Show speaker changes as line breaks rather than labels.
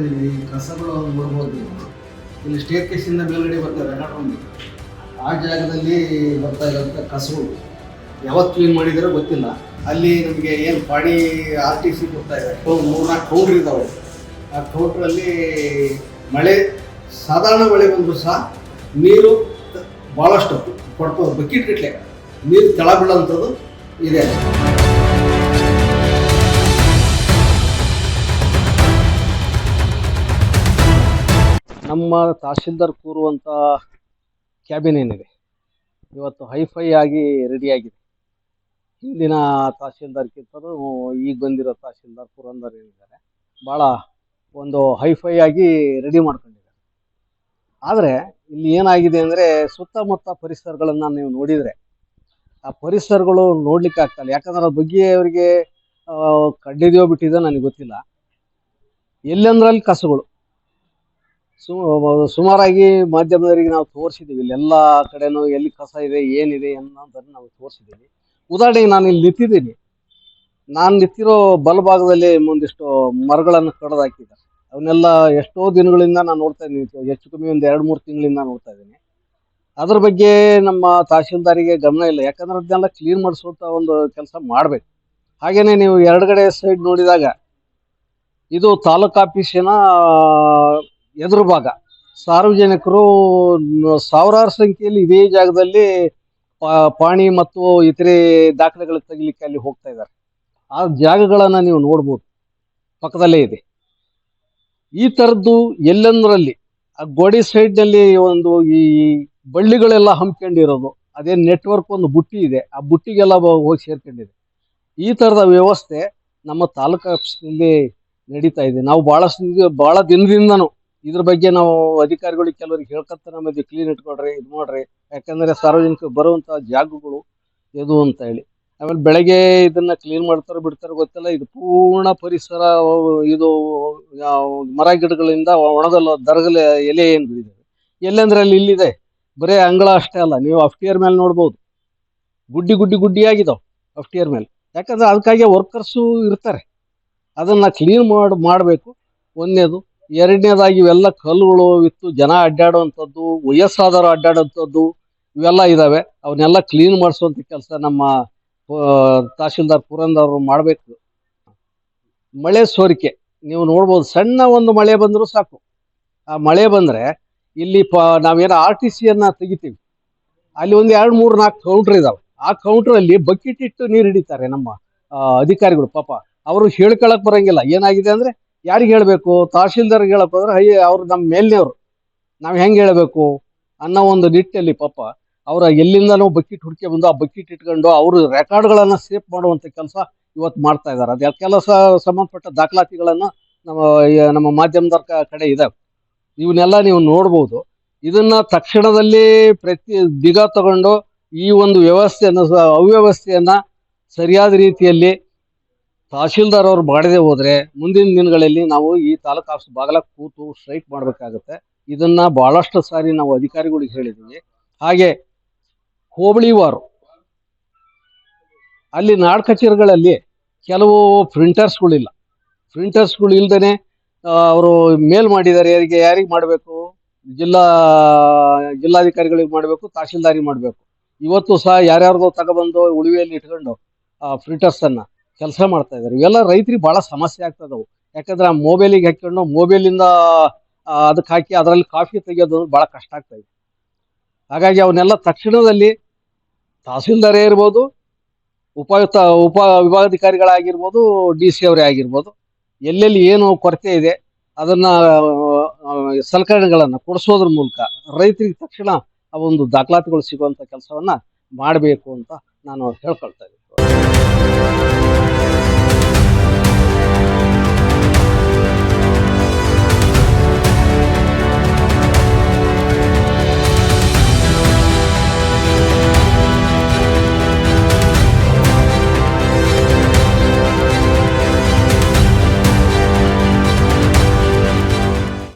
ಇದೀವಿ, ಕಸಗಳು ನೋಡ್ಬೋದು ನೀವು. ಇಲ್ಲಿ ಸ್ಟೇರ್ ಕೇಸಿಂದ ಮೇಲ್ಗಡೆ ಬರ್ತವೆ ನಡ್ಕೊಂಡು. ಆ ಜಾಗದಲ್ಲಿ ಬರ್ತಾ ಇರೋಂಥ ಕಸಗಳು ಯಾವತ್ತು ಕ್ಲೀನ್ ಮಾಡಿದಾರೋ ಗೊತ್ತಿಲ್ಲ. ಅಲ್ಲಿ ನಮಗೆ ಏನು ಪಾಣಿ RTC ಕೊಡ್ತಾ ಇದೆ, 3-4 ಕೌಂಟ್ರ್ ಇದ್ದಾವೆ. ಆ ಕೌಂಟ್ರಲ್ಲಿ ಮಳೆ, ಸಾಧಾರಣ ಮಳೆ ಬಂದರೂ ಸಹ ನೀರು ಭಾಳಷ್ಟು ಕೊಡ್ಬೋದು, ಬಕೆಟ್ ಗಟ್ಟಲೆ ನೀರು ತೆಳ ಬೀಳೋಂಥದ್ದು ಇದೆ. ನಮ್ಮ ತಹಶೀಲ್ದಾರ್ ಕೂರುವಂಥ ಕ್ಯಾಬಿನ್ ಏನಿದೆ ಇವತ್ತು ಹೈಫೈ ಆಗಿ ರೆಡಿಯಾಗಿದೆ. ಹಿಂದಿನ ತಹಶೀಲ್ದಾರ್ಗಿಂತಲೂ ಈಗ ಬಂದಿರೋ ತಹಶೀಲ್ದಾರ್ ಪುರಂದರ್ ಏನಿದ್ದಾರೆ ಭಾಳ ಒಂದು ಹೈಫೈ ಆಗಿ ರೆಡಿ ಮಾಡ್ಕೊಂಡಿದ್ದಾರೆ. ಆದರೆ ಇಲ್ಲಿ ಏನಾಗಿದೆ ಅಂದರೆ ಸುತ್ತಮುತ್ತ ಪರಿಸರಗಳನ್ನು ನೀವು ನೋಡಿದರೆ ಆ ಪರಿಸರಗಳು ನೋಡ್ಲಿಕ್ಕೆ ಆಗ್ತಲ್ಲ. ಯಾಕಂದ್ರೆ ಅದ್ರ ಬಗ್ಗೆ ಅವರಿಗೆ ಕಂಡಿದೆಯೋ ಬಿಟ್ಟಿದೋ ನನಗೆ ಗೊತ್ತಿಲ್ಲ. ಎಲ್ಲೆಂದ್ರಲ್ಲಿ ಕಸಗಳು ಸುಮಾರಾಗಿ ಮಾಧ್ಯಮದವರಿಗೆ ನಾವು ತೋರಿಸಿದ್ದೀವಿ. ಇಲ್ಲೆಲ್ಲ ಕಡೆನೂ ಎಲ್ಲಿ ಕಸ ಇದೆ ಏನಿದೆ ಅನ್ನೋದನ್ನು ನಾವು ತೋರಿಸಿದ್ದೀವಿ. ಉದಾಹರಣೆಗೆ ನಾನು ಇಲ್ಲಿ ನಿಂತಿದ್ದೀನಿ. ನಾನು ನಿಂತಿರೋ ಬಲಭಾಗದಲ್ಲಿ ಒಂದಿಷ್ಟು ಮರಗಳನ್ನು ಕಡ್ದು ಹಾಕಿದ್ದಾರೆ. ಅವನ್ನೆಲ್ಲ ಎಷ್ಟೋ ದಿನಗಳಿಂದ ನಾನು ನೋಡ್ತಾ ಇದ್ದೀನಿ, ಹೆಚ್ಚು ಕಮ್ಮಿ ಒಂದು 2-3 ತಿಂಗಳಿಂದ ನೋಡ್ತಾ ಇದ್ದೀನಿ. ಅದ್ರ ಬಗ್ಗೆ ನಮ್ಮ ತಹಶೀಲ್ದಾರಿಗೆ ಗಮನ ಇಲ್ಲ. ಯಾಕಂದ್ರೆ ಅದನ್ನೆಲ್ಲ ಕ್ಲೀನ್ ಮಾಡಿಸುವಂಥ ಒಂದು ಕೆಲಸ ಮಾಡಬೇಕು. ಹಾಗೆಯೇ ನೀವು ಎರಡುಗಡೆ ಸೈಡ್ ನೋಡಿದಾಗ ಇದು ತಾಲೂಕು ಆಫೀಸಿನ ಎದುರು ಭಾಗ. ಸಾರ್ವಜನಿಕರು ಸಾವಿರಾರು ಸಂಖ್ಯೆಯಲ್ಲಿ ಇದೇ ಜಾಗದಲ್ಲಿ ಪಾಣಿ ಮತ್ತು ಇತರೆ ದಾಖಲೆಗಳು ತೆಗಿಲಿಕ್ಕೆ ಅಲ್ಲಿ ಹೋಗ್ತಾ ಇದ್ದಾರೆ. ಆ ಜಾಗಗಳನ್ನು ನೀವು ನೋಡ್ಬೋದು, ಪಕ್ಕದಲ್ಲೇ ಇದೆ. ಈ ಥರದ್ದು ಎಲ್ಲೆಂದರಲ್ಲಿ ಆ ಗೋಡಿ ಸೈಡ್ನಲ್ಲಿ ಒಂದು ಈ ಬಳ್ಳಿಗಳೆಲ್ಲ ಹಮ್ಮಿಕೊಂಡಿರೋದು, ಅದೇ ನೆಟ್ವರ್ಕ್ ಒಂದು ಬುಟ್ಟಿ ಇದೆ, ಆ ಬುಟ್ಟಿಗೆಲ್ಲ ಹೋಗಿ ಸೇರ್ಕೊಂಡಿದೆ. ಈ ಥರದ ವ್ಯವಸ್ಥೆ ನಮ್ಮ ತಾಲೂಕು ಆಫೀಸ್ನಲ್ಲಿ ನಡೀತಾ ಇದೆ. ನಾವು ಭಾಳ ದಿನದಿಂದನೂ ಇದ್ರ ಬಗ್ಗೆ ನಾವು ಅಧಿಕಾರಿಗಳಿಗೆ ಕೆಲವರಿಗೆ ಹೇಳ್ಕತ್ತ ನಮ್ಮದು ಕ್ಲೀನ್ ಇಟ್ಕೊಳ್ರಿ, ಇದು ಮಾಡ್ರಿ, ಯಾಕಂದರೆ ಸಾರ್ವಜನಿಕರು ಬರುವಂಥ ಜಾಗಗಳು ಇದು ಅಂತ ಹೇಳಿ. ಆಮೇಲೆ ಬೆಳಗ್ಗೆ ಇದನ್ನು ಕ್ಲೀನ್ ಮಾಡ್ತಾರೋ ಬಿಡ್ತಾರೋ ಗೊತ್ತಿಲ್ಲ. ಇದು ಪೂರ್ಣ ಪರಿಸರ, ಇದು ಮರ ಗಿಡಗಳಿಂದ ಒಣಗಲು ದರಗಲ ಎಲೆ ಏನು ಬಿಡಿದೆ ಎಲ್ಲೆಂದ್ರೆ ಅಲ್ಲಿ ಇಲ್ಲಿದೆ. ಬರೀ ಅಂಗಳ ಅಷ್ಟೇ ಅಲ್ಲ, ನೀವು ಅಫ್ಟಿಯರ್ ಮೇಲೆ ನೋಡ್ಬೋದು, ಗುಡ್ಡಿಯಾಗಿದ್ದಾವೆ ಅಫ್ಟಿಯರ್ ಮೇಲೆ. ಯಾಕಂದರೆ ಅದಕ್ಕಾಗಿ ವರ್ಕರ್ಸು ಇರ್ತಾರೆ. ಅದನ್ನು ಕ್ಲೀನ್ ಮಾಡಬೇಕು ಒಂದನೇದು. ಎರಡನೇದಾಗಿ ಇವೆಲ್ಲ ಕಲ್ಲುಗಳು ಇತ್ತು, ಜನ ಅಡ್ಡಾಡುವಂಥದ್ದು, ವಯಸ್ಸಾದವರು ಅಡ್ಡಾಡುವಂಥದ್ದು ಇವೆಲ್ಲ ಇದ್ದಾವೆ. ಅವನ್ನೆಲ್ಲ ಕ್ಲೀನ್ ಮಾಡಿಸುವಂಥ ಕೆಲಸ ನಮ್ಮ ತಹಶೀಲ್ದಾರ್ ಪುರಂದರ್ ಮಾಡಬೇಕು. ಮಳೆ ಸೋರಿಕೆ ನೀವು ನೋಡ್ಬೋದು, ಸಣ್ಣ ಒಂದು ಮಳೆ ಬಂದರೂ ಸಾಕು. ಆ ಮಳೆ ಬಂದರೆ ಇಲ್ಲಿ ನಾವೇನೋ RTCಯನ್ನು ತೆಗಿತೀವಿ, ಅಲ್ಲಿ ಒಂದು 2-3-4 ಕೌಂಟ್ರ್ ಇದ್ದಾವೆ. ಆ ಕೌಂಟ್ರಲ್ಲಿ ಬಕೆಟ್ ಇಟ್ಟು ನೀರು ಹಿಡಿತಾರೆ ನಮ್ಮ ಅಧಿಕಾರಿಗಳು. ಪಾಪ ಅವರು ಹೇಳ್ಕೊಳಕ್ಕೆ ಬರೋಂಗಿಲ್ಲ. ಏನಾಗಿದೆ ಅಂದರೆ ಯಾರಿಗೆ ಹೇಳಬೇಕು? ತಹಶೀಲ್ದಾರ್ಗೆ ಹೇಳಕ್ಕೆ ಹೋದ್ರೆ ಅವ್ರು ನಮ್ಮ ಮೇಲಿನವರು, ನಾವು ಹೆಂಗೆ ಹೇಳಬೇಕು ಅನ್ನೋ ಒಂದು ನಿಟ್ಟಲ್ಲಿ ಪಾಪ ಅವರ ಎಲ್ಲಿಂದನೋ ಬಕೆಟ್ ಹುಡುಕಿ ಬಂದು ಆ ಬಕೆಟ್ ಇಟ್ಕೊಂಡು ಅವರು ರೆಕಾರ್ಡ್ಗಳನ್ನು ಸೇಫ್ ಮಾಡುವಂಥ ಕೆಲಸ ಇವತ್ತು ಮಾಡ್ತಾ ಇದ್ದಾರೆ. ಅದು ಕೆಲಸ ಸಂಬಂಧಪಟ್ಟ ದಾಖಲಾತಿಗಳನ್ನು ನಮ್ಮ ಮಾಧ್ಯಮದವ್ರ ಕಡೆ ಇದ್ದಾವೆ. ಇವನ್ನೆಲ್ಲ ನೀವು ನೋಡ್ಬೋದು. ಇದನ್ನು ತಕ್ಷಣದಲ್ಲಿ ದಿಗ ತಗೊಂಡು ಈ ಒಂದು ವ್ಯವಸ್ಥೆಯನ್ನು, ಅವ್ಯವಸ್ಥೆಯನ್ನು ಸರಿಯಾದ ರೀತಿಯಲ್ಲಿ ತಹಶೀಲ್ದಾರ್ ಅವರು ಮಾಡದೆ ಹೋದರೆ ಮುಂದಿನ ದಿನಗಳಲ್ಲಿ ನಾವು ಈ ತಾಲೂಕು ಆಫೀಸ್ ಬಾಗಲಕ್ಕೆ ಕೂತು ಸ್ಟ್ರೈಕ್ ಮಾಡಬೇಕಾಗುತ್ತೆ. ಇದನ್ನು ಭಾಳಷ್ಟು ಸಾರಿ ನಾವು ಅಧಿಕಾರಿಗಳಿಗೆ ಹೇಳಿದ್ದೀವಿ. ಹಾಗೆ ಹೋಬಳಿವಾರು ಅಲ್ಲಿ ನಾಡ್ ಕಚೇರಿಗಳಲ್ಲಿ ಕೆಲವು ಪ್ರಿಂಟರ್ಸ್ಗಳಿಲ್ಲ. ಪ್ರಿಂಟರ್ಸ್ಗಳು ಇಲ್ದೇ ಅವರು ಮೇಲ್ ಮಾಡಿದ್ದಾರೆ. ಯಾರಿಗೆ ಮಾಡಬೇಕು? ಜಿಲ್ಲಾಧಿಕಾರಿಗಳಿಗೆ ಮಾಡಬೇಕು, ತಹಶೀಲ್ದಾರಿಗೆ ಮಾಡಬೇಕು. ಇವತ್ತು ಸಹ ಯಾರ್ಯಾರ್ದೋ ತಗೊಬಂದು ಉಳಿವೆಯಲ್ಲಿ ಇಟ್ಕೊಂಡು ಪ್ರಿಂಟರ್ಸನ್ನು ಕೆಲಸ ಮಾಡ್ತಾ ಇದ್ದಾರೆ. ಇವೆಲ್ಲ ರೈತರಿಗೆ ಭಾಳ ಸಮಸ್ಯೆ ಆಗ್ತದವು. ಯಾಕಂದ್ರೆ ಆ ಮೊಬೈಲಿಗೆ ಹಾಕ್ಕೊಂಡು ಮೊಬೈಲಿಂದ ಅದಕ್ಕೆ ಹಾಕಿ ಅದರಲ್ಲಿ ಕಾಫಿ ತೆಗೆಯೋದು ಭಾಳ ಕಷ್ಟ ಆಗ್ತಾಯಿದೆ. ಹಾಗಾಗಿ ಅವನ್ನೆಲ್ಲ ತಕ್ಷಣದಲ್ಲಿ ತಹಸೀಲ್ದಾರೇ ಇರ್ಬೋದು, ಉಪ ವಿಭಾಗಾಧಿಕಾರಿಗಳಾಗಿರ್ಬೋದು, DC ಅವರೇ ಆಗಿರ್ಬೋದು, ಎಲ್ಲೆಲ್ಲಿ ಏನು ಕೊರತೆ ಇದೆ ಅದನ್ನು ಸಲಕರಣೆಗಳನ್ನು ಕೊಡಿಸೋದ್ರ ಮೂಲಕ ರೈತರಿಗೆ ತಕ್ಷಣ ಆ ಒಂದು ದಾಖಲಾತಿಗಳು ಸಿಗುವಂಥ ಕೆಲಸವನ್ನು ಮಾಡಬೇಕು ಅಂತ ನಾನು ಹೇಳ್ಕೊಳ್ತಾ ಇದ್ದೀನಿ.